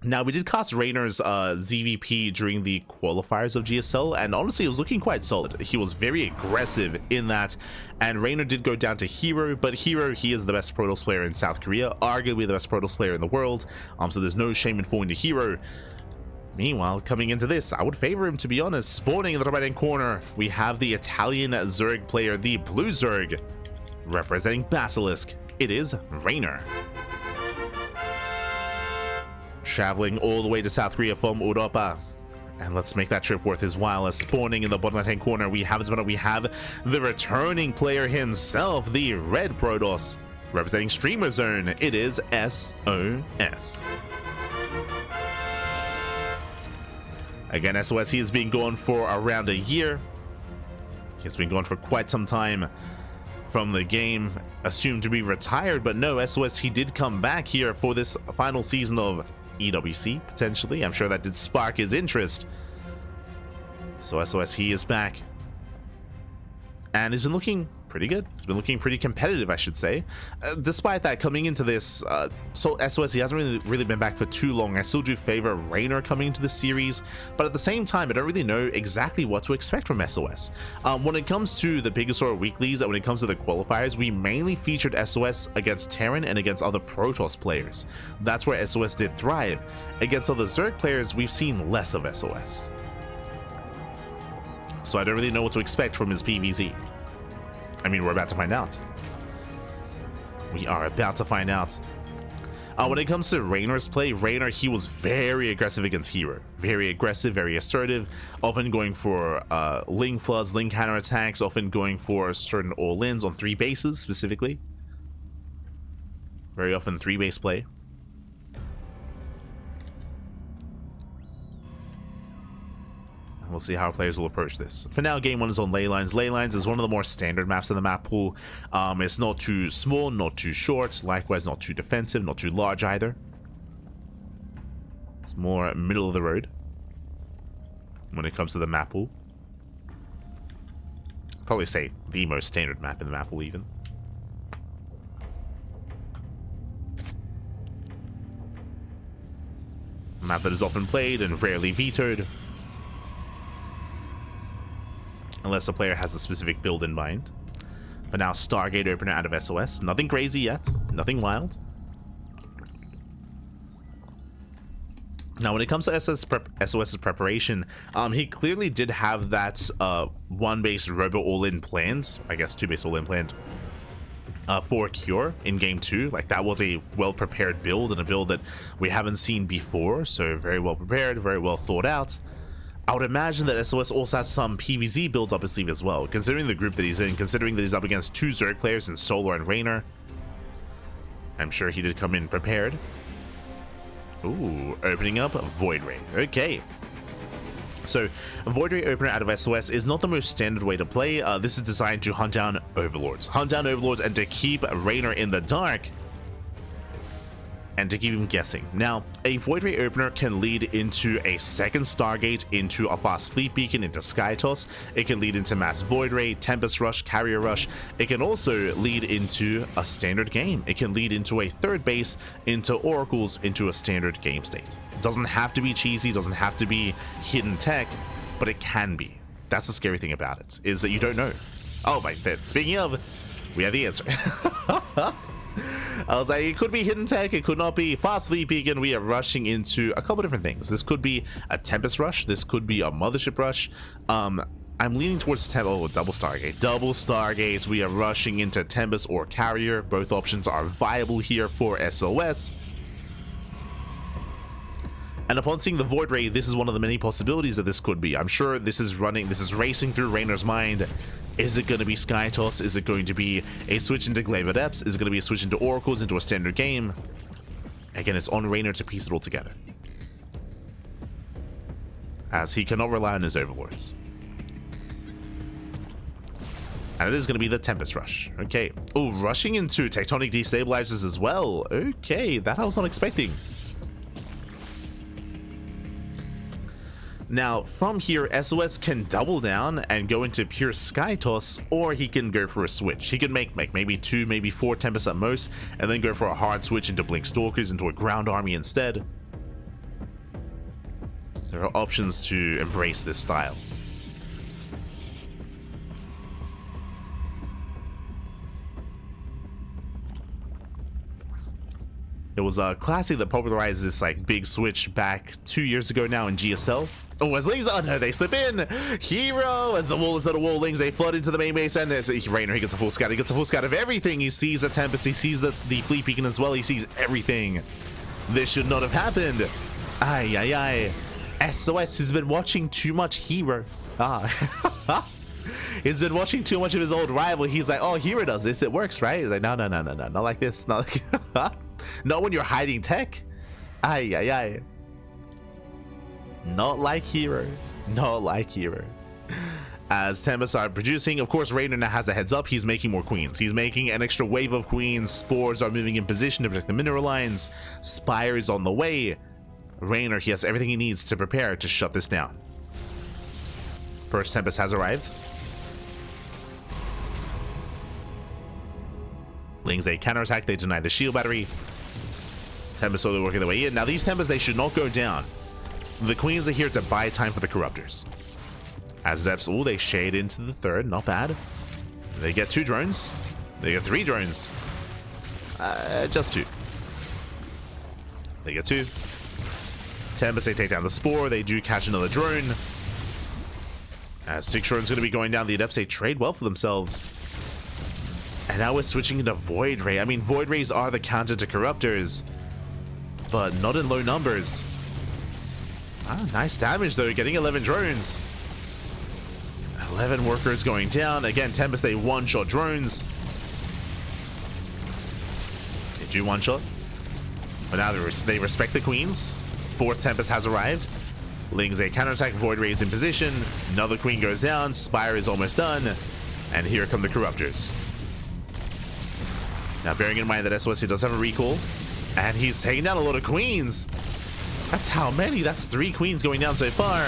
Now, we did cast Reynor's ZvP during the qualifiers of GSL, and honestly, it was looking quite solid. He was very aggressive in that, and Reynor did go down to Hero, but Hero, he is the best Protoss player in South Korea, arguably the best Protoss player in the world, so there's no shame in falling to Hero. Meanwhile, coming into this, I would favor him, to be honest. Spawning in the right-hand corner, we have the Italian Zerg player, the Blue Zerg, representing Basilisk. It is Reynor. Traveling all the way to South Korea from Europa. And let's make that trip worth his while. As spawning in the bottom left hand corner, we have the returning player himself, the Red Protoss, representing Streamer Zone. It is sOs. Again, sOs, he has been gone for around a year. He's been gone for quite some time from the game, assumed to be retired, but no, sOs, he did come back here for this final season of EWC, potentially. I'm sure that did spark his interest. So sOs, he is back. And he's been looking pretty good. He's been looking pretty competitive, I should say. Despite that, coming into this, so sOs, he hasn't really been back for too long. I still do favor Reynor coming into the series, but at the same time, I don't really know exactly what to expect from sOs. When it comes to the biggest or weeklies, when it comes to the qualifiers, we mainly featured sOs against Terran and against other Protoss players. That's where sOs did thrive. Against other Zerg players, we've seen less of sOs. So I don't really know what to expect from his PvZ. I mean, we're about to find out. We are about to find out. When it comes to Reynor's play, Reynor, he was very aggressive against Hero. Very aggressive, very assertive, often going for Ling floods, Ling counterattacks, often going for certain all-ins on 3 bases specifically. Very often 3-base play. We'll see how players will approach this. For now, game 1 is on Ley Lines. Ley Lines is one of the more standard maps in the map pool. It's not too small, not too short, likewise not too defensive, not too large either. It's more middle of the road when it comes to the map pool. Probably say the most standard map in the map pool even. A map that is often played and rarely vetoed. Unless a player has a specific build in mind. For now, Stargate opener out of sOs. Nothing crazy yet. Nothing wild. Now, when it comes to sOs's preparation, he clearly did have that 1-base Robo all-in planned. I guess 2-base all-in planned. For Cure in game 2. Like, that was a well-prepared build, and a build that we haven't seen before. So very well prepared, very well thought out. I would imagine that sOs also has some PvZ builds up his sleeve as well, considering the group that he's in, considering that he's up against 2 Zerg players in Solar and Reynor. I'm sure he did come in prepared. Ooh, opening up Void Ray. Okay. So, Void Ray opener out of sOs is not the most standard way to play. This is designed to hunt down Overlords. Hunt down Overlords and to keep Reynor in the dark. And to keep him guessing. Now, a Void Ray opener can lead into a second Stargate, into a fast fleet beacon, into Sky Toss. It can lead into Mass Void Ray, Tempest Rush, Carrier Rush. It can also lead into a standard game. It can lead into a 3rd base, into Oracles, into a standard game state. It doesn't have to be cheesy, doesn't have to be hidden tech, but it can be. That's the scary thing about it, is that you don't know. Oh my, speaking of, we have the answer. I was like, it could be hidden tech, it could not be fast fleet beacon. We are rushing into a couple different things. This could be a Tempest Rush, this could be a Mothership Rush. I'm leaning towards double Stargate. Double Stargates, we are rushing into Tempest or Carrier. Both options are viable here for sOs. And upon seeing the Void Ray, this is one of the many possibilities that this could be. I'm sure this is racing through Reynor's mind. Is it going to be Sky Toss? Is it going to be a switch into Glaive Adepts? Is it going to be a switch into Oracles, into a standard game? Again, it's on Reynor to piece it all together, as he cannot rely on his Overlords. And it is going to be the Tempest Rush. Okay. Oh, rushing into Tectonic Destabilizers as well. Okay, that I was not expecting. Now, from here, sOs can double down and go into pure Sky Toss, or he can go for a switch. He can make maybe 2, maybe 4 Tempest at most, and then go for a hard switch into Blink Stalkers, into a ground army instead. There are options to embrace this style. It was Classic that popularized this like big switch back 2 years ago now in GSL. Oh, as Lings, oh no, they slip in. Hero, as the wall is not a wall, Lings, they flood into the main base, and there's Reynor, he gets a full scout. He gets a full scout of everything. He sees the Tempest, he sees the Fleet Beacon as well. He sees everything. This should not have happened. Ay, ay, ay. SOS has been watching too much Hero. He's been watching too much of his old rival. He's like, oh, Hero does this. It works, right? He's like, no, no, no, no, no. Not like this. Not like... Not when you're hiding tech. Ay, ay, ay. Not like Hero. Not like Hero. As Tempest are producing, of course, Reynor now has a heads up. He's making more queens. He's making an extra wave of queens. Spores are moving in position to protect the mineral lines. Spire is on the way. Reynor, he has everything he needs to prepare to shut this down. First Tempest has arrived. Lings, they counterattack. They deny the shield battery. Tempest slowly working their way in. Now, these Tempests, they should not go down. The queens are here to buy time for the Corruptors. As Depths, oh, they shade into the third. Not bad. They get 2 drones. They get 3 drones. Just 2. They get 2. Tempest, they take down the Spore. They do catch another drone. As 6 drones going to be going down. The Adepts, they trade well for themselves. And now we're switching into Void Ray. I mean, Void Rays are the counter to Corruptors, but not in low numbers. Ah, nice damage though, getting 11 drones. 11 workers going down. Again, Tempest, they one-shot drones. They do one-shot. But now they respect the queens. 4th Tempest has arrived. Lings, they counterattack. Void Rays in position. Another queen goes down. Spire is almost done. And here come the Corruptors. Now, bearing in mind that SOS does have a recall, and he's taking down a lot of queens. That's how many? That's 3 queens going down so far.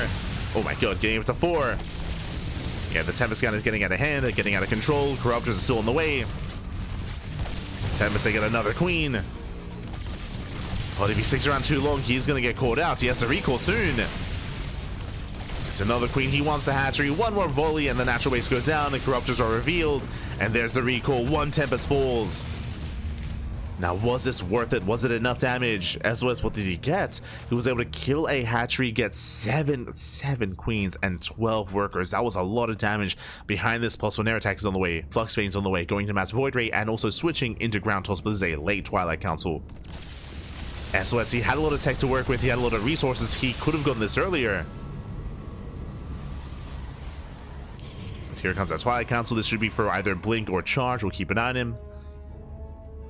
Oh my god, getting up to 4. Yeah, the Tempest gun is getting out of hand, getting out of control. Corruptors are still in the way. Tempest, they get another queen. But if he sticks around too long, he's going to get caught out. He has to recall soon. It's another queen. He wants the hatchery. One more volley, and the natural base goes down. The Corruptors are revealed. And there's the recall. 1 Tempest falls. Now, was this worth it? Was it enough damage? SOS, what did he get? He was able to kill a hatchery, get 7 queens, and 12 workers. That was a lot of damage. Behind this, plus one air attack is on the way. Flux Veins on the way, going to Mass Void Ray, and also switching into Ground Toss, but this is a late Twilight Council. SOS, he had a lot of tech to work with. He had a lot of resources. He could have gotten this earlier. But here comes that Twilight Council. This should be for either Blink or Charge. We'll keep an eye on him.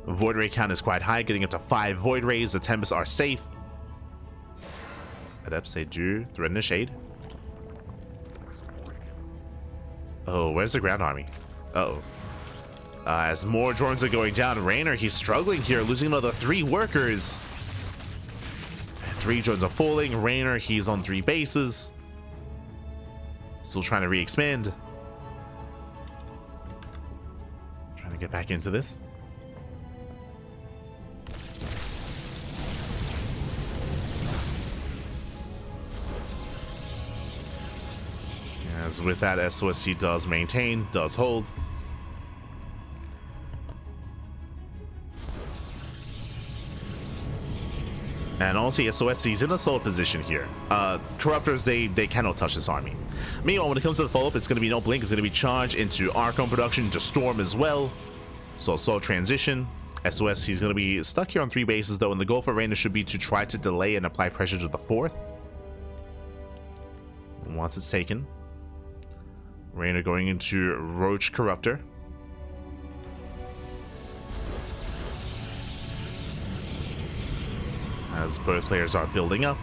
Void Ray count is quite high, getting up to 5 Void Rays. The Tempests are safe. Adepts, they do threaten a shade. Oh, where's the ground army? Uh-oh. As more drones are going down, Reynor, he's struggling here, losing another 3 workers. 3 drones are falling. Reynor, he's on 3 bases. Still trying to re-expand. Trying to get back into this. As with that, SOS, he does maintain, does hold. And honestly, SOS, he's in a solid position here. Corruptors, they cannot touch this army. Meanwhile, when it comes to the follow-up, it's going to be no Blink. It's going to be Charge into Archon production, into Storm as well. So a solid transition. SOS, he's going to be stuck here on 3 bases, though, and the goal for Reynor should be to try to delay and apply pressure to the 4th. Once it's taken, Reynor going into Roach Corruptor. As both players are building up.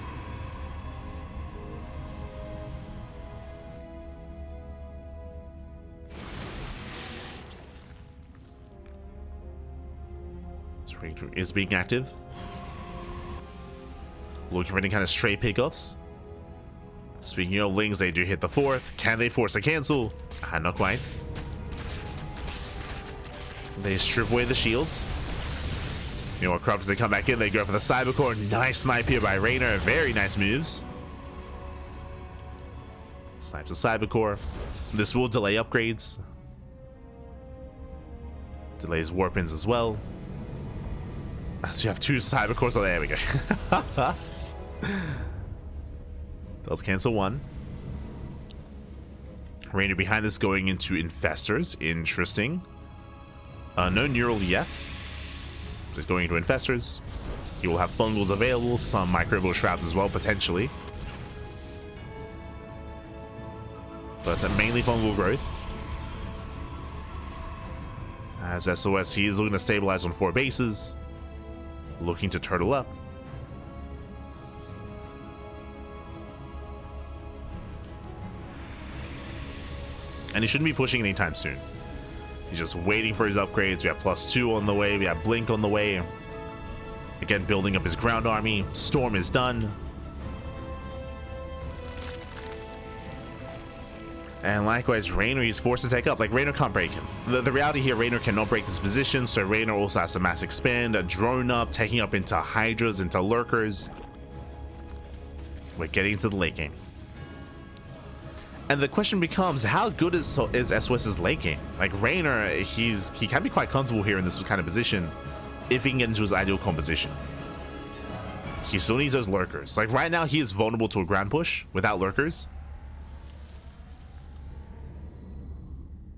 Reynor is being active. Looking for any kind of stray pickoffs. Speaking of Lings, they do hit the 4th. Can they force a cancel? Not quite. They strip away the shields. You know what, Corruptors, they come back in, they go for the Cybercore. Nice snipe here by Reynor. Very nice moves. Snipes a Cybercore. This will delay upgrades. Delays warp-ins as well. So you have 2 Cybercores. Oh, there we go. Does cancel 1. Reynor behind this going into Infestors. Interesting. No Neural yet. Just going into Infestors. He will have Fungals available. Some Microbial Shrouds as well, potentially. But that's mainly Fungal growth. As SOS, he is looking to stabilize on 4 bases. Looking to turtle up. And he shouldn't be pushing anytime soon. He's just waiting for his upgrades. We have +2 on the way. We have Blink on the way. Again, building up his ground army. Storm is done. And likewise, Reynor, he's forced to take up. Like, Reynor can't break him. The reality here, Reynor cannot break this position, so Reynor also has to mass expand, a drone up, taking up into Hydras, into Lurkers. We're getting into the late game. And the question becomes, how good is SOS's late game? Like, Reynor, he can be quite comfortable here in this kind of position if he can get into his ideal composition. He still needs those Lurkers. Like, right now, he is vulnerable to a ground push without Lurkers.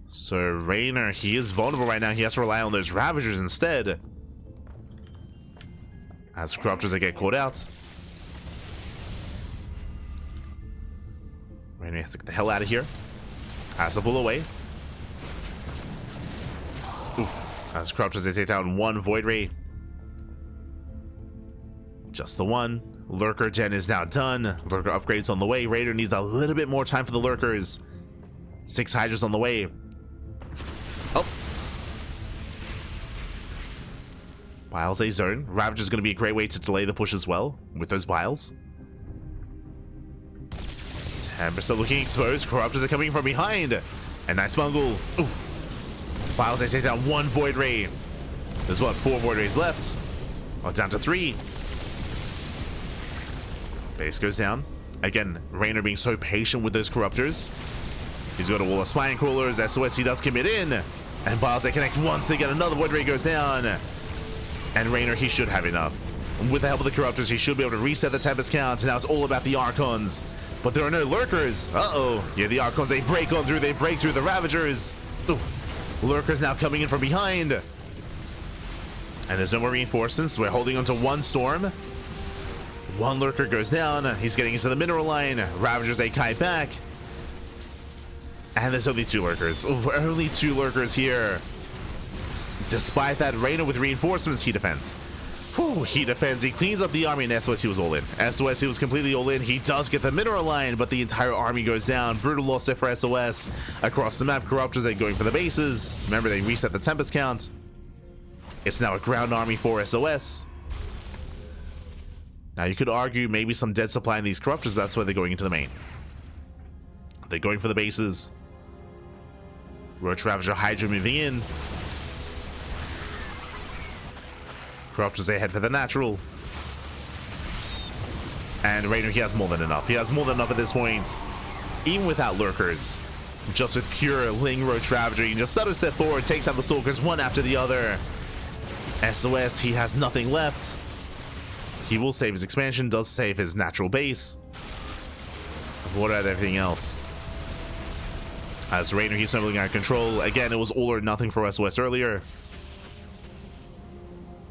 So Reynor, he is vulnerable right now. He has to rely on those Ravagers instead. As Corruptors, they get caught out. Reynor has to get the hell out of here. Has to pull away. Oof. As Corruptors, they take down 1 Void Ray. Just the 1. Lurker gen is now done. Lurker upgrades on the way. Reynor needs a little bit more time for the Lurkers. 6 Hydras on the way. Oh. Biles a zone. Ravager is going to be a great way to delay the push as well with those Biles. 10% looking exposed. Corruptors are coming from behind. And nice bungle. Biles, they take down 1 Void Ray. There's what, 4 Void Rays left. Oh, down to 3. Base goes down. Again, Reynor being so patient with those Corruptors. He's got a wall of Spine Crawlers. SOS, he does commit in. And Biles, they connect once again. Another Void Ray goes down. And Reynor, he should have enough. And with the help of the Corruptors, he should be able to reset the Tempest count. And now it's all about the Archons. But there are no Lurkers. Uh-oh. Yeah, the Archons, they break on through. They break through the Ravagers. Oof. Lurkers now coming in from behind. And there's no more reinforcements. We're holding on to 1 Storm. 1 Lurker goes down. He's getting into the mineral line. Ravagers, they kite back. And there's only 2 Lurkers. Only 2 Lurkers here. Despite that, Reynor with reinforcements, he defends. Whew, he defends. He cleans up the army, and SOS, he was all in. SOS, he was completely all in. He does get the mineral line, but the entire army goes down. Brutal loss there for SOS. Across the map, Corruptors are going for the bases. Remember, they reset the Tempest count. It's now a ground army for SOS. Now, you could argue maybe some dead supply in these Corruptors, but that's why they're going into the main. They're going for the bases. Roach Ravager Hydra moving in. Corruptors, they head for the natural. And Reynor, he has more than enough. He has more than enough at this point. Even without Lurkers. Just with pure Ling Roach Ravager, he can just stutter step forward, takes out the Stalkers one after the other. SOS, he has nothing left. He will save his expansion, does save his natural base. What about everything else? As Reynor, he's stumbling out of control. Again, it was all or nothing for SOS earlier.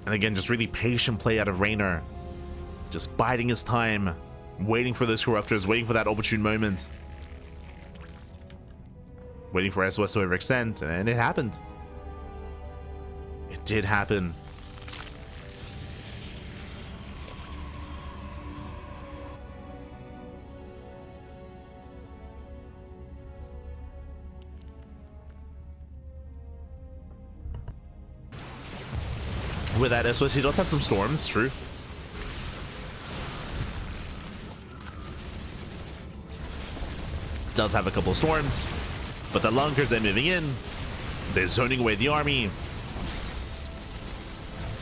And again, just really patient play out of Reynor. Just biding his time. Waiting for those Corruptors. Waiting for that opportune moment. Waiting for SOS to overextend. And it happened. It did happen. With that SOS, he does have some storms, true. Does have a couple of storms, but the Lunkers, they're moving in. They're zoning away the army.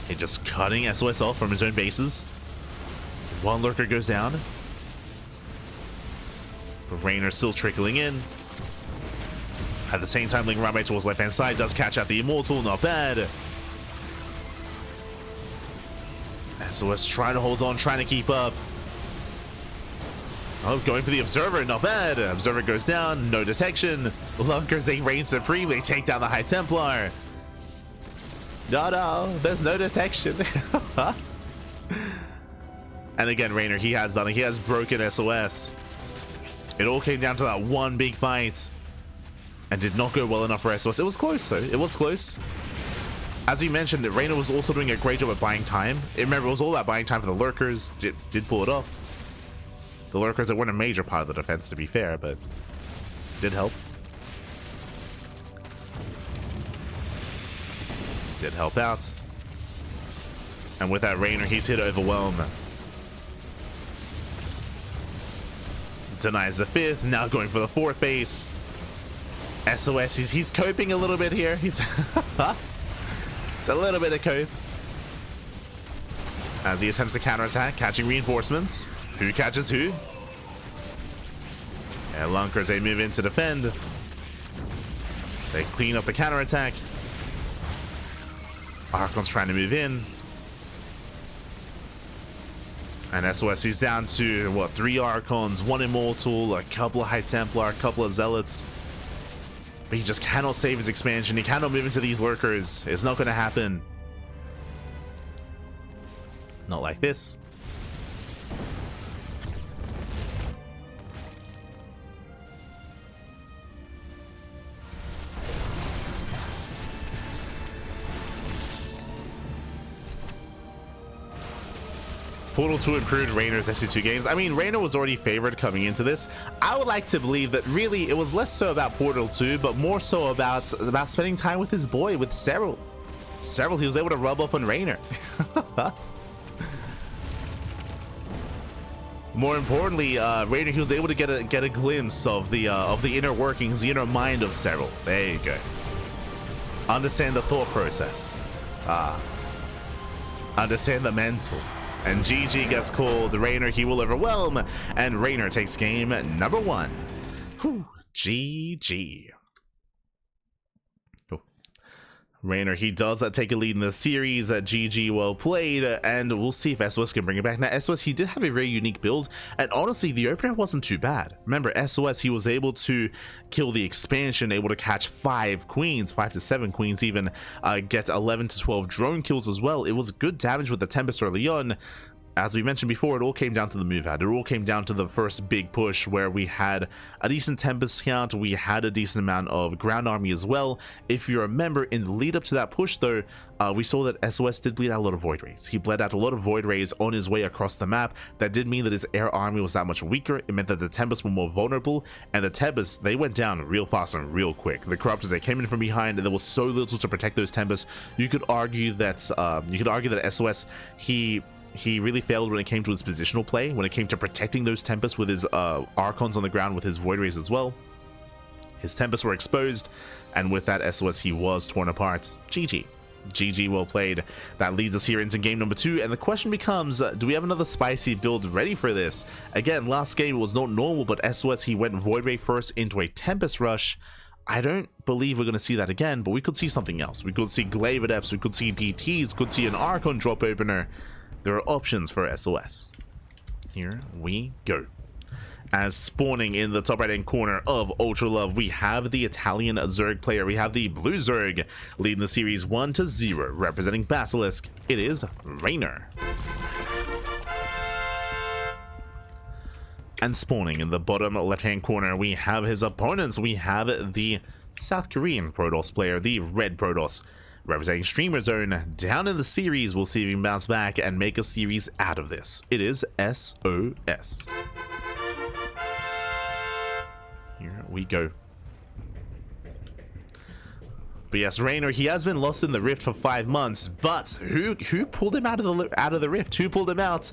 He's just cutting SOS off from his own bases. 1 Lurker goes down. Reynor still trickling in. At the same time, linking around right towards left-hand side, does catch out the Immortal, not bad. SOS trying to hold on, trying to keep up. Oh, going for the Observer, not bad. Observer goes down, no detection. Lunkers, they reign supreme, they take down the High Templar. No, there's no detection. And again, Reynor, he has done it. He has broken SOS. It all came down to that one big fight. And did not go well enough for SOS. It was close, though. It was close. As we mentioned, Reynor was also doing a great job at buying time. Remember, it was all about buying time for the Lurkers. Did pull it off. The Lurkers, that weren't a major part of the defense, to be fair, but did help. Did help out. And with that, Reynor, he's here to overwhelm. Denies the 5th, now going for the 4th base. SOS, he's coping a little bit here. It's a little bit of cope. As he attempts to counterattack, catching reinforcements. Who catches who? And Lunkers, they move in to defend. They clean up the counterattack. Archon's trying to move in. And SOS, he's down to, what, 3 Archons, 1 Immortal, a couple of High Templar, a couple of Zealots. But he just cannot save his expansion. He cannot move into these Lurkers. It's not going to happen. Not like this. Portal 2 improved Reynor's SC2 games. I mean, Reynor was already favored coming into this. I would like to believe that really it was less so about Portal 2, but more so about spending time with his boy, with Cyril. Cyril, he was able to rub up on Reynor. More importantly, Reynor, he was able to get a glimpse of the inner workings, the inner mind of Cyril. There you go. Understand the thought process. Understand the mental. And GG gets called. Reynor, he will overwhelm. And Reynor takes game number 1. Whew. GG. Oh. Reynor, he does take a lead in the series. GG, well played. And we'll see if SOS can bring it back. Now, SOS, he did have a very unique build. And honestly, the opener wasn't too bad. Remember, SOS, he was able to kill the expansion, able to catch 5 queens, 5 to 7 queens even, get 11 to 12 drone kills as well. It was good damage with the Tempest early on. As we mentioned before, it all came down to the move out. It all came down to the first big push where we had a decent Tempest count. We had a decent amount of ground army as well. If you remember, in the lead up to that push though, we saw that SOS did bleed out a lot of Void Rays. He bled out a lot of Void Rays on his way across the map. That did mean that his air army was that much weaker. It meant that the Tempest were more vulnerable, and the Tempest, they went down real fast and real quick. The Corruptors, they came in from behind, and there was so little to protect those Tempests. You could argue that SOS, he really failed when it came to his positional play, when it came to protecting those Tempests with his Archons on the ground, with his Void Rays as well. His Tempests were exposed, and with that, SOS, he was torn apart. GG. GG, well played. That leads us here into game number 2, and the question becomes, do we have another spicy build ready for this? Again, last game was not normal, but SOS, he went Void Ray first into a Tempest Rush. I don't believe we're going to see that again, but we could see something else. We could see Glaive Adepts, we could see DTs, could see an Archon drop opener. There are options for SOS. Here we go. As spawning in the top right hand corner of Ultra Love, we have the Italian Zerg player. We have the Blue Zerg leading the series 1-0, representing Basilisk. It is Reynor. And spawning in the bottom left hand corner, we have his opponents. We have the South Korean Protoss player, the Red Protoss, representing Streamer Zone. Down in the series, we'll see if he can bounce back and make a series out of this. It is SOS. Here we go. But yes, Reynor, he has been lost in the rift for 5 months, but who pulled him out of the rift? Who pulled him out?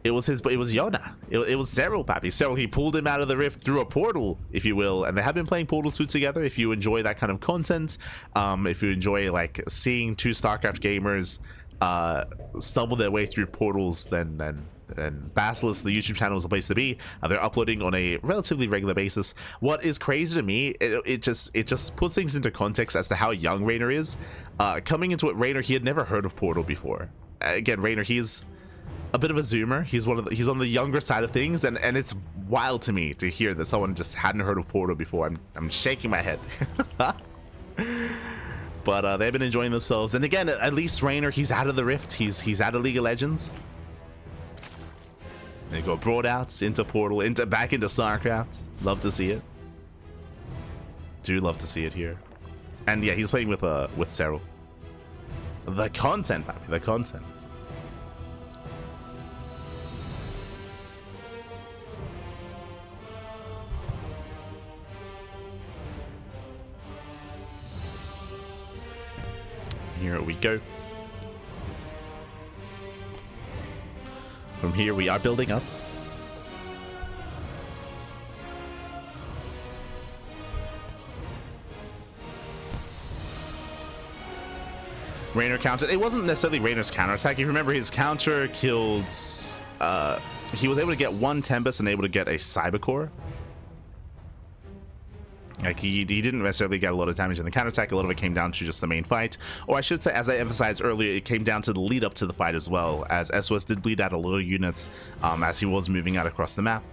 It was Yona. It was Cyril, Pappy. Cyril, he pulled him out of the rift through a portal, if you will. And they have been playing Portal 2 together. If you enjoy that kind of content, if you enjoy like seeing 2 StarCraft gamers stumble their way through portals, then and Basilisk, the YouTube channel, is the place to be. They're uploading on a relatively regular basis. What is crazy to me, it just puts things into context as to how young Reynor is. Coming into it, Reynor, he had never heard of Portal before. Again, Reynor, he's a bit of a zoomer. He's he's on the younger side of things, and it's wild to me to hear that someone just hadn't heard of Portal before. I'm shaking my head. But they've been enjoying themselves, and again, at least Reynor, he's out of the Rift. He's out of League of Legends. They go broadouts into Portal, back into StarCraft. Love to see it. Do love to see it here. And yeah, he's playing with Cyril. The content, papi, the content. Here we go. From here we are building up. Reynor countered. It wasn't necessarily Reynor's counterattack. If you remember, his counter killed... he was able to get one Tempest and able to get a Cybercore. Like, he didn't necessarily get a lot of damage in the counterattack. A lot of it came down to just the main fight. Or I should say, as I emphasized earlier, it came down to the lead up to the fight as well, as sOs did bleed out a lot of units as he was moving out across the map.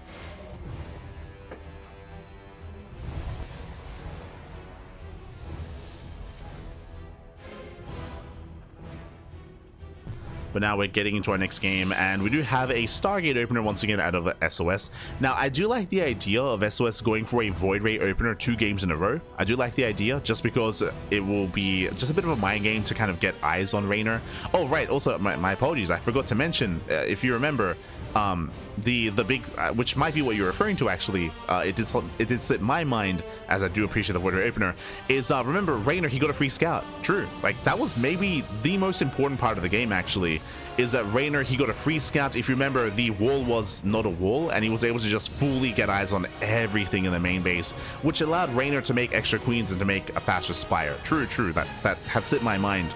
But now we're getting into our next game, and we do have a Stargate opener once again out of sOs. Now, I do like the idea of sOs going for a Void Ray opener 2 games in a row. I do like the idea, just because it will be just a bit of a mind game to kind of get eyes on Reynor. Oh, right, also, my apologies, I forgot to mention, if you remember, the big, which might be what you're referring to actually, it did slip my mind, as I do appreciate the Void Ray opener, is, remember, Reynor, he got a free scout. True, like, that was maybe the most important part of the game, actually, is that Reynor, he got a free scout. If you remember, the wall was not a wall, and he was able to just fully get eyes on everything in the main base, which allowed Reynor to make extra queens and to make a faster spire. True, that had slipped my mind.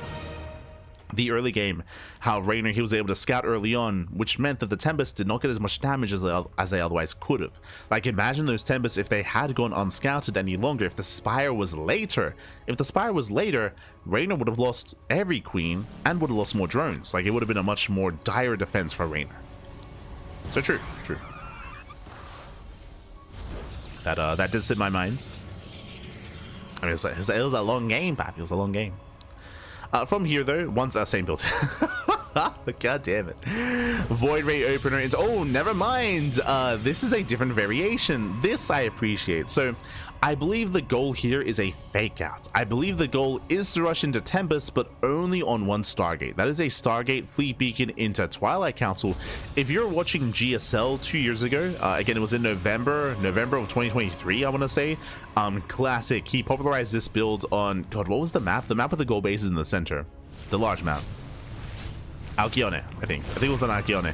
The early game, how Reynor, he was able to scout early on, which meant that the Tempest did not get as much damage as they otherwise could have. Like, imagine those Tempests if they had gone unscouted any longer, if the Spire was later. If the Spire was later, Reynor would have lost every queen and would have lost more drones. Like, it would have been a much more dire defense for Reynor. So true. That did sit my mind. I mean, it was a long game, papi. It was a long game. From here, though, once same build. God damn it. Void Ray opener into... Oh, never mind. This is a different variation. This I appreciate. So, I believe the goal here is a fake out. I believe the goal is to rush into Tempest, but only on one Stargate. That is a Stargate Fleet Beacon into Twilight Council. If you're watching GSL 2 years ago, again, it was in November of 2023, I want to say. Classic. He popularized this build on... God, what was the map? The map with the gold bases in the center. The large map. Alcyone, I think it was on Alcyone,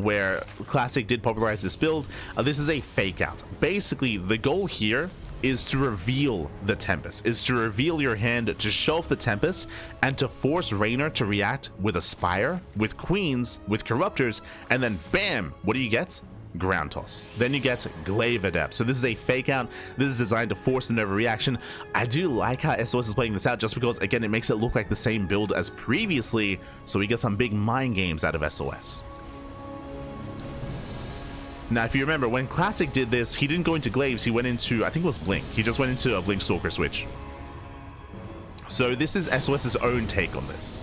where Classic did popularize this build. This is a fake out. Basically, the goal here is to reveal the Tempest, is to reveal your hand, to show off the Tempest, and to force Reynor to react with a Spire, with Queens, with Corruptors, and then bam, what do you get? Ground toss. Then you get Glaive Adept. So this is a fake out. This is designed to force an overreaction. I do like how sOs is playing this out, just because, again, it makes it look like the same build as previously, so we get some big mind games out of sOs. Now, if you remember, when Classic did this, he didn't go into Glaives, he went into, I think it was Blink. He just went into a Blink Stalker switch. So this is sOs's own take on this,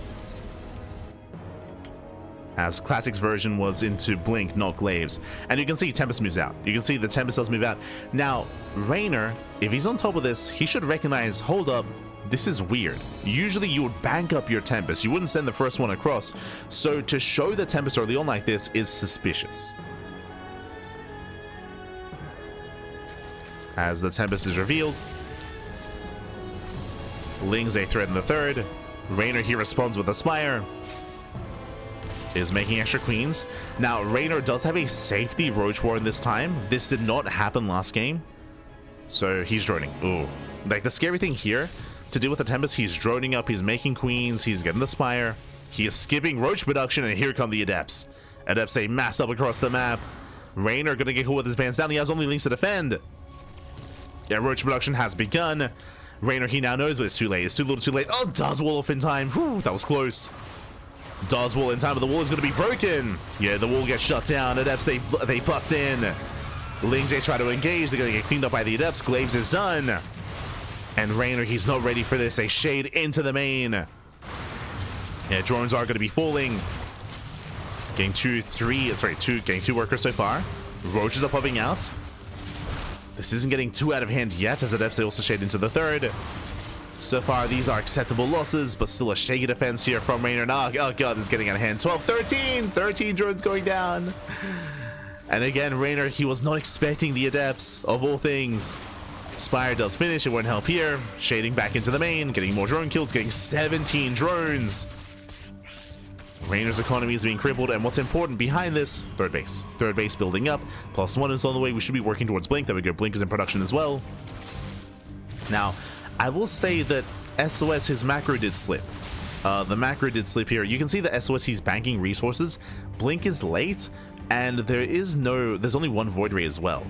as Classic's version was into Blink, not Glaives. And you can see Tempest moves out. You can see the Tempest does move out. Now, Reynor, if he's on top of this, he should recognize, hold up, this is weird. Usually you would bank up your Tempest. You wouldn't send the first one across. So to show the Tempest early on like this is suspicious. As the Tempest is revealed, Lings, they threaten the third. Reynor, he responds with a Spire. Is making extra queens. Now, Reynor does have a safety Roach Warren this time. This did not happen last game. So he's droning. Ooh. Like, the scary thing here, to deal with the Tempest, he's droning up, he's making queens, he's getting the Spire, he is skipping Roach production, and here come the Adepts. Adepts stay massed up across the map. Reynor gonna get caught with his pants down. He has only links to defend. Yeah, Roach production has begun. Reynor, he now knows, but it's too late. It's too little too late. Oh, does wall off in time. Whew, that was close. Does wall in time, but the wall is going to be broken. Yeah, the wall gets shut down. Adepts, they bust in. Lings, they try to engage. They're going to get cleaned up by the Adepts. Glaives is done. And Reynor, he's not ready for this. They shade into the main. Yeah, drones are going to be falling. Getting getting two workers so far. Roaches are popping out. This isn't getting too out of hand yet, as Adepts, they also shade into the third. So far, these are acceptable losses, but still a shaky defense here from Reynor. Oh god, this is getting out of hand. 12, 13! 13 drones going down. And again, Reynor, he was not expecting the Adepts, of all things. Spire does finish, it won't help here. Shading back into the main, getting more drone kills, getting 17 drones. Reynor's economy is being crippled, and what's important behind this, third base. Third base building up, +1 is on the way. We should be working towards Blink. There we go, Blink is in production as well. Now, I will say that SOS, his macro did slip. The macro did slip here. You can see that SOS, he's banking resources. Blink is late, and there's only one Void Ray as well.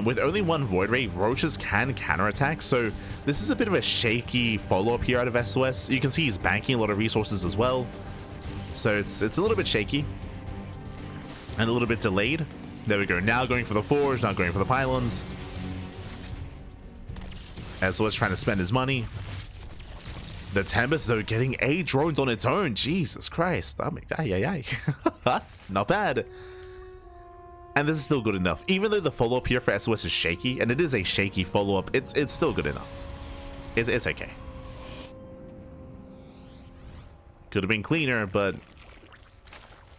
With only one Void Ray, Roaches can counterattack, so this is a bit of a shaky follow-up here out of SOS. You can see he's banking a lot of resources as well. So it's a little bit shaky and a little bit delayed. There we go. Now going for the forge, now going for the pylons. SOS trying to spend his money. The Tempest, though, getting 8 drones on its own. Jesus Christ. Not bad. And this is still good enough. Even though the follow-up here for SOS is shaky, and it is a shaky follow-up, it's still good enough. It's okay. Could have been cleaner, but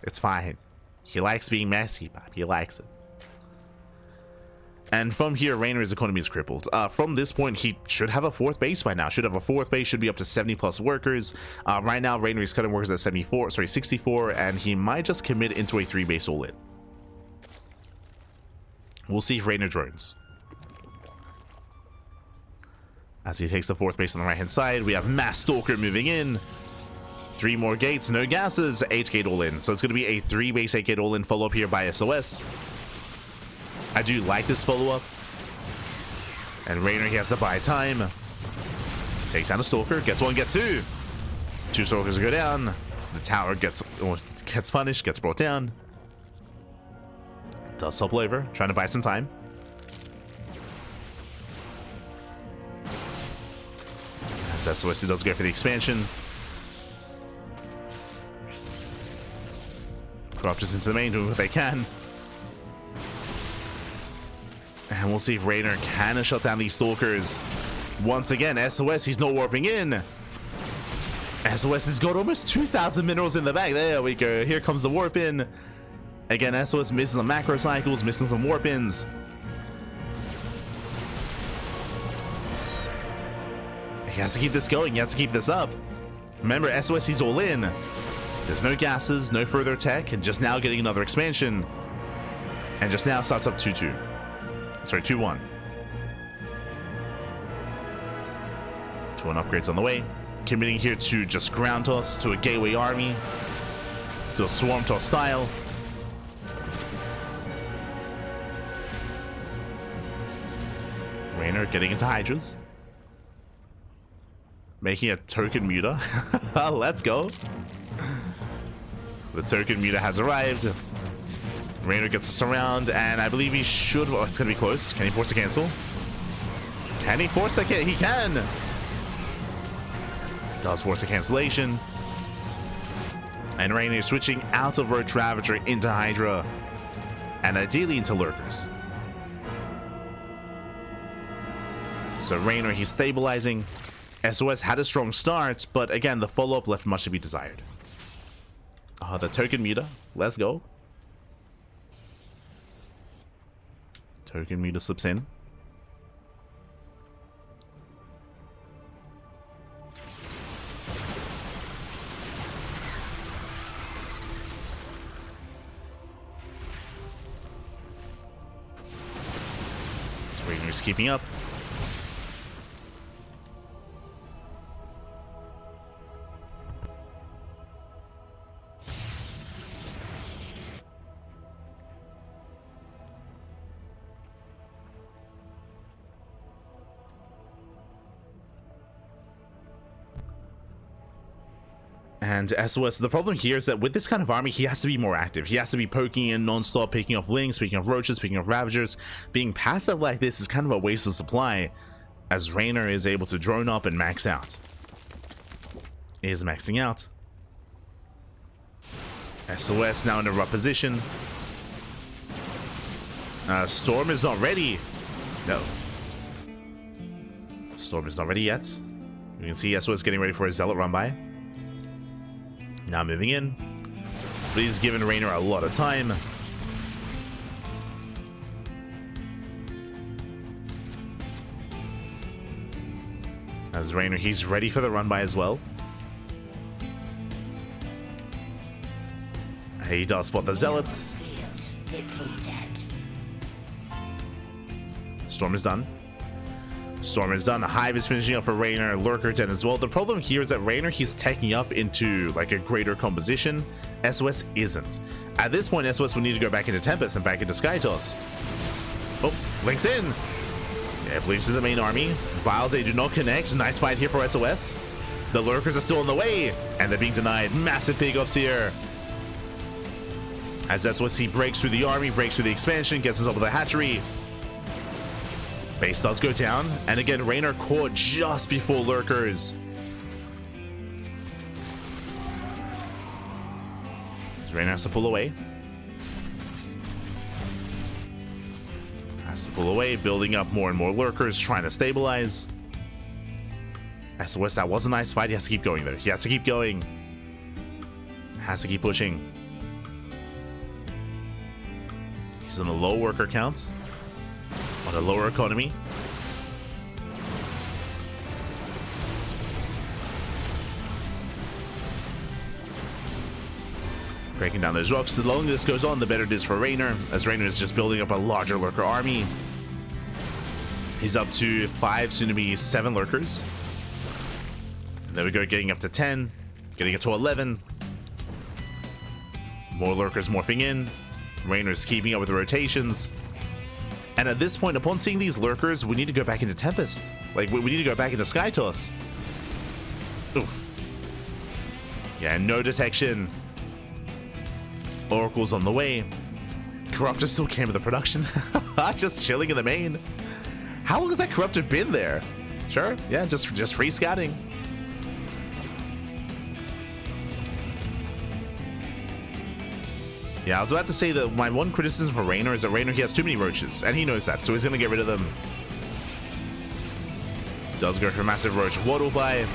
it's fine. He likes being messy, Bob. He likes it. And from here, Reynor's economy is crippled. From this point, he should have a 4th base by now. Should have a 4th base, should be up to 70+ workers. Right now, Reynor is cutting workers at 64, and he might just commit into a 3-base all-in. We'll see if Reynor drones. As he takes the 4th base on the right-hand side, we have Mass Stalker moving in. 3 more gates, no gases, 8-gate all-in. So it's going to be a 3-base 8-gate all-in follow-up here by SOS. I do like this follow-up. And Reynor, he has to buy time. Takes down a Stalker, gets 1, gets 2. 2 Stalkers go down. The tower gets punished, gets brought down. Does topple over, trying to buy some time. As SOS does go for the expansion. Crafters into the main, doing what they can. And we'll see if Reynor can shut down these Stalkers. Once again, SOS, he's not warping in. SOS has got almost 2,000 minerals in the bag. There we go. Here comes the warp in. Again, SOS missing some macro cycles, missing some warp ins. He has to keep this going. He has to keep this up. Remember, SOS, he's all in. There's no gases, no further tech, and just now getting another expansion. And just now starts up 2-2. Sorry, 2-1. 2-1 upgrades on the way. Committing here to just ground toss, to a gateway army, to a swarm toss style. Reynor getting into Hydras. Making a token muta. Let's go. The token muta has arrived. Reynor gets us around, and I believe he should. Well, it's gonna be close. Can he force a cancel? Can he force the He can! Does force a cancellation. And Reynor switching out of Roach Ravager into Hydra. And ideally into Lurkers. So Reynor, he's stabilizing. SOS had a strong start, but again, the follow-up left much to be desired. The token muta. Let's go. Token muta slips in. So Reynor's keeping up. And SOS, the problem here is that with this kind of army, he has to be more active. He has to be poking in non-stop, picking off Lings, picking off Roaches, picking off Ravagers. Being passive like this is kind of a waste of supply, as Reynor is able to drone up and max out. Is maxing out. SOS now in a rough position. Storm is not ready. No. Storm is not ready yet. You can see SOS getting ready for a Zealot run by. Now moving in. But he's given Reynor a lot of time. As Reynor, he's ready for the run by as well. He does spot the Zealots. Storm is done. Storm is done. Hive is finishing up for Reynor. Lurker 10 as well. The problem here is that Reynor, he's taking up into like a greater composition. SOS isn't. At this point, SOS will need to go back into Tempest and back into Skytoss. Oh, links in. Yeah, Bleach is the main army. Vials, they do not connect. Nice fight here for SOS. The Lurkers are still on the way, and they're being denied. Massive pickoffs here. As SOS breaks through the army, breaks through the expansion, gets on top of the hatchery. Base does go down, and again, Reynor caught just before Lurkers. Reynor has to pull away. Has to pull away, building up more and more Lurkers, trying to stabilize. SOS, that was a nice fight. He has to keep going there. He has to keep going. Has to keep pushing. He's on a low worker count. On a lower economy. Breaking down those rocks. The longer this goes on, the better it is for Reynor, as Reynor is just building up a larger lurker army. He's up to 5, soon to be 7 lurkers. And there we go, getting up to 10, getting up to 11. More lurkers morphing in. Reynor's keeping up with the rotations. And at this point, upon seeing these lurkers, we need to go back into Tempest. Like, we need to go back into Skytoss. Oof. Yeah, no detection. Oracle's on the way. Corruptor still came with the production. Just chilling in the main. How long has that Corruptor been there? Sure, yeah, just free scouting. Yeah, I was about to say that my one criticism for Reynor is that Reynor, he has too many roaches, and he knows that, so he's going to get rid of them. Does go for a massive roach waddle by.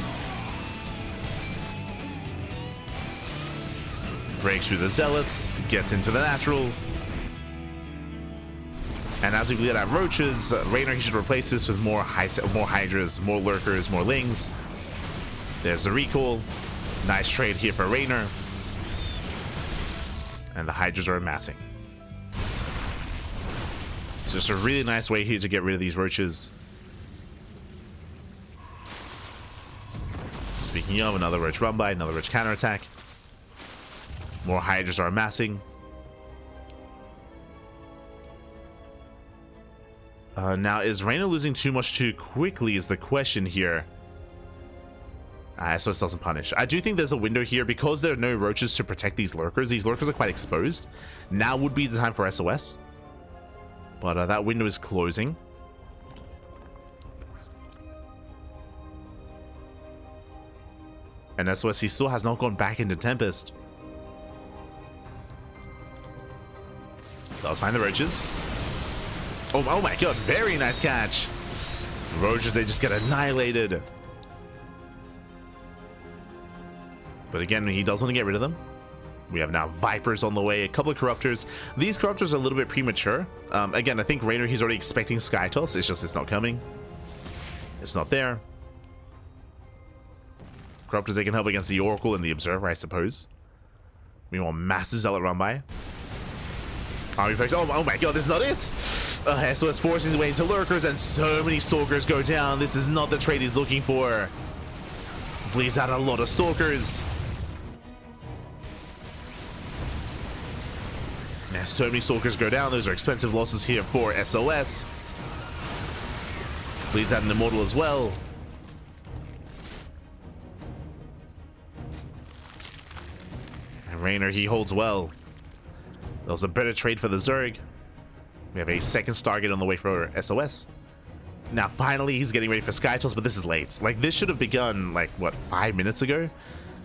Breaks through the Zealots, gets into the natural. And as we get at roaches, Reynor, he should replace this with more Hydras, more Lurkers, more Lings. There's the recall. Nice trade here for Reynor. And the Hydras are amassing. It's just a really nice way here to get rid of these roaches. Speaking of, another roach run by, another roach counterattack. More Hydras are amassing. Now, is Reynor losing too much too quickly is the question here. SOS doesn't punish. I do think there's a window here because there are no roaches to protect these lurkers. These lurkers are quite exposed. Now would be the time for SOS. But that window is closing. And SOS, he still has not gone back into Tempest. Does find the roaches. Oh my god, very nice catch. Roaches, they just get annihilated. But again, he does want to get rid of them. We have now Vipers on the way, a couple of Corruptors. These Corruptors are a little bit premature. Again, I think Reynor, he's already expecting Skytoss. It's just it's not coming. It's not there. Corruptors, they can help against the Oracle and the Observer, I suppose. We want massive Zealot run by. Army effects. Oh my god, this is not it! SOS forcing his way into Lurkers, and so many Stalkers go down. This is not the trade he's looking for. Bleeds out a lot of Stalkers. Now, so many Stalkers go down. Those are expensive losses here for SOS. Bleeds out an Immortal as well. Reynor, he holds well. That was a better trade for the Zerg. We have a second Stargate on the way for SOS. Now, finally, he's getting ready for Skytoss, but this is late. Like, this should have begun, like, what, 5 minutes ago?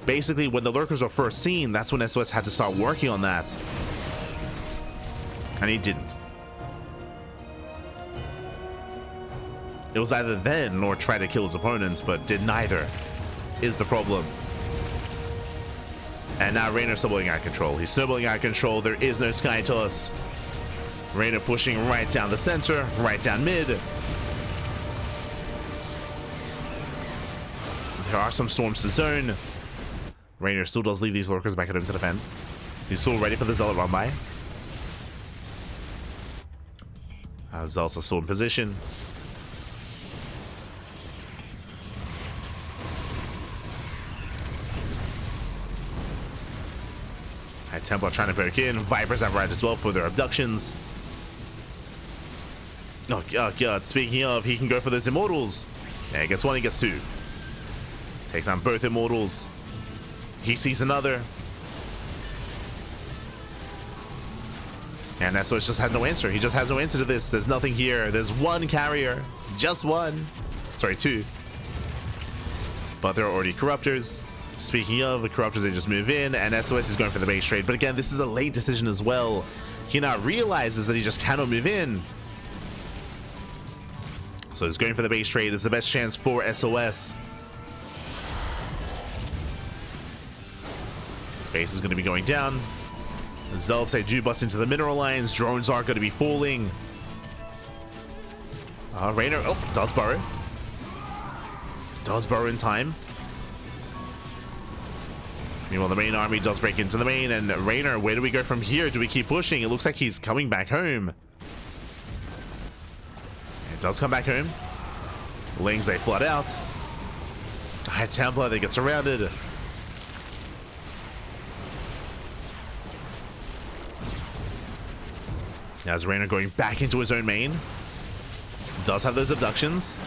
Basically, when the Lurkers were first seen, that's when SOS had to start working on that. And he didn't. It was either then or try to kill his opponents, but did neither, is the problem. And now Reynor's snowballing out of control. He's snowballing out of control. There is no Skytoss. Reynor pushing right down the center, right down mid. There are some storms to zone. Reynor still does leave these Lurkers back at home to defend. He's still ready for the Zealot run by. Zealots are still in position. Templar trying to poke in. Vipers have right as well for their abductions. Oh god, speaking of, he can go for those Immortals. Yeah, he gets one, he gets two. Takes on both Immortals. He sees another. And SOS just has no answer. He just has no answer to this. There's nothing here. There's one carrier. Just one. Sorry, two. But there are already Corruptors. Speaking of, the Corruptors, they just move in, and SOS is going for the base trade. But again, this is a late decision as well. He now realizes that he just cannot move in. So he's going for the base trade. It's the best chance for SOS. Base is going to be going down. Zealots, they do bust into the mineral lines. Drones are going to be falling. Reynor, does burrow. Does burrow in time. Meanwhile, the main army does break into the main, and Reynor, where do we go from here? Do we keep pushing? It looks like he's coming back home. It does come back home. Lings, they flood out. High Templar, they get surrounded. Now is Reynor going back into his own main. Does have those abductions.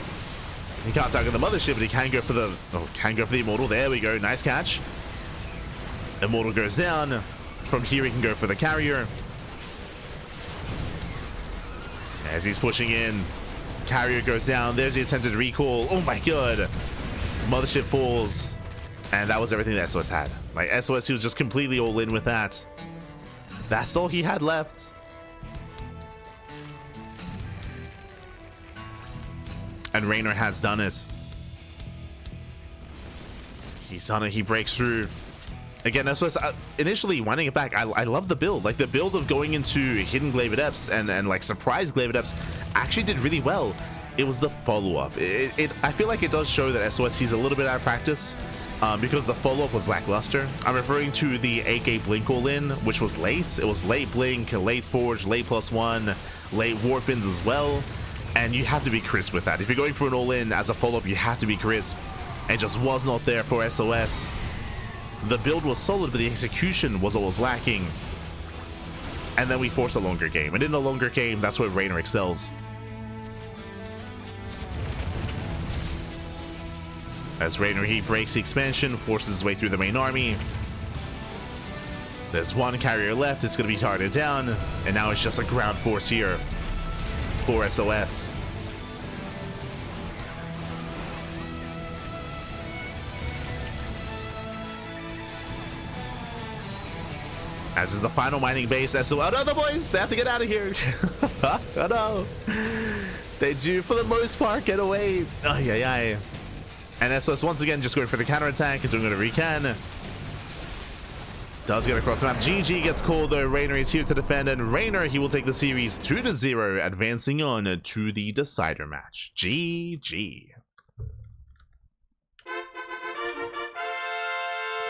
He can't target the mothership, but he can go for the Immortal. There we go. Nice catch. Immortal goes down. From here, he can go for the carrier. As he's pushing in, carrier goes down. There's the attempted recall. Oh my god. Mothership falls. And that was everything that SOS had. Like, SOS, he was just completely all in with that. That's all he had left. And Reynor has done it. He's done it. He breaks through. Again, that's what initially winding it back. I love the build. Like, the build of going into hidden Glaive Adepts and like surprise Glaive Adepts actually did really well. It was the follow-up. I feel like it does show that SOS, he's a little bit out of practice because the follow-up was lackluster. I'm referring to the AK Blink all-in, which was late. It was late Blink, late Forge, late +1, late Warpins as well. And you have to be crisp with that. If you're going for an all-in as a follow-up, you have to be crisp. It just was not there for SOS. The build was solid, but the execution was always lacking. And then we forced a longer game. And in a longer game, that's where Reynor excels. As Reynor, he breaks the expansion, forces his way through the main army. There's one carrier left. It's going to be targeted down. And now it's just a ground force here for SOS. As is the final mining base. SOS. Oh no, the boys! They have to get out of here. Oh no. They do, for the most part, get away. Ay, ay, ay. And SOS once again just going for the counterattack and doing whatever he can. Does get across the map. GG gets called though. Reynor is here to defend, and Reynor, he will take the series 2-0, advancing on to the decider match. GG.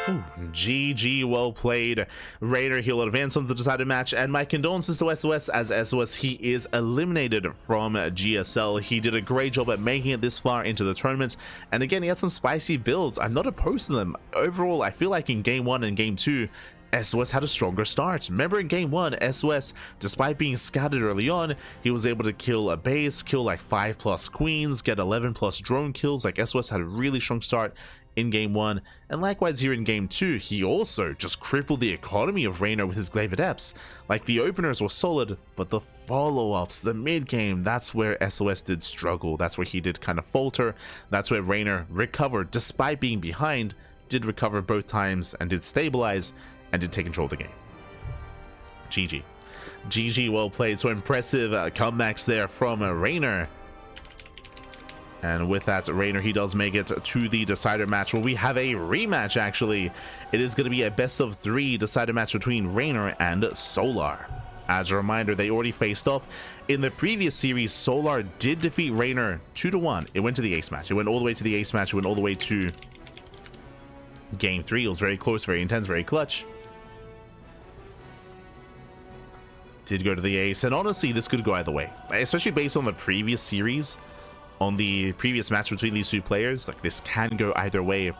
Ooh, GG, well played. Reynor, he'll advance on the decider match, and my condolences to SOS, as SOS, he is eliminated from GSL. He did a great job at making it this far into the tournament, and again, he had some spicy builds. I'm not opposed to them. Overall, I feel like in Game 1 and Game 2, SOS had a stronger start. Remember in Game 1, SOS, despite being scattered early on, he was able to kill a base, kill like 5+ queens, get 11+ drone kills. Like, SOS had a really strong start in game 1, and likewise here in game 2, he also just crippled the economy of Reynor with his Glaive Adepts. Like, the openers were solid, but the follow-ups, the mid-game, that's where SOS did struggle. That's where he did kind of falter. That's where Reynor recovered, despite being behind, did recover both times and did stabilize and did take control of the game. GG. GG, well played. So impressive comebacks there from Reynor. And with that, Reynor, he does make it to the decider match where we have a rematch, actually. It is going to be a best-of-3 decider match between Reynor and Solar. As a reminder, they already faced off. In the previous series, Solar did defeat Reynor 2-1. It went to the ace match. It went all the way to the ace match. It went all the way to game 3. It was very close, very intense, very clutch. Did go to the ace, and honestly, this could go either way. Especially based on the previous series. On the previous match between these two players, like, this can go either way.